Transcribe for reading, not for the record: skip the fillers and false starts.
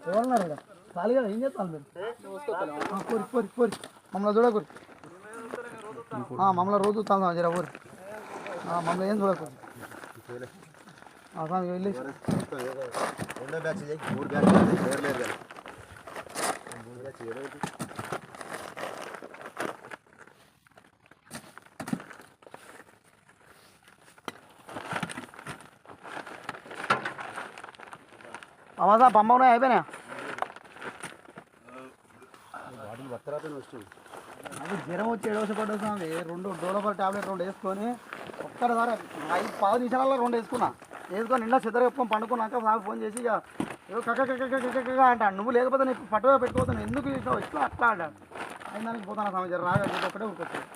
ఎవరున్నారు ఇక్కడ ఖాళీగా ఏం చేస్తాను మీరు కోరి కోరి కోరి మమ్మల్ని చూడకూరి మమ్మల్ని రోజు చూస్తాను జర ఊరి మమ్మల్ని ఏం చూడకూరి వెళ్ళి అమ్మా పంప ఉన్నాయి అయిపోయినా అది జ్వరం వచ్చి ఏడవస పడ్డది 2 డోలోపర్ టాబ్లెట్ 2 వేసుకొని ఒక్కసారి 5-10 నిమిషాలలో 2 వేసుకొని నిండా సిద్ధ చెప్పుకొని పండుకున్నాక నాకు ఫోన్ చేసి ఇక ఏదో కక్క అంటాడు నువ్వు లేకపోతే నేను పట్టుగా పెట్టుకోతాను ఎందుకు ఇట్లా అట్లా అంటాడు అయిన దానికి పోతాను సమయం రాగా ఒకటే ఊరుకొచ్చాడు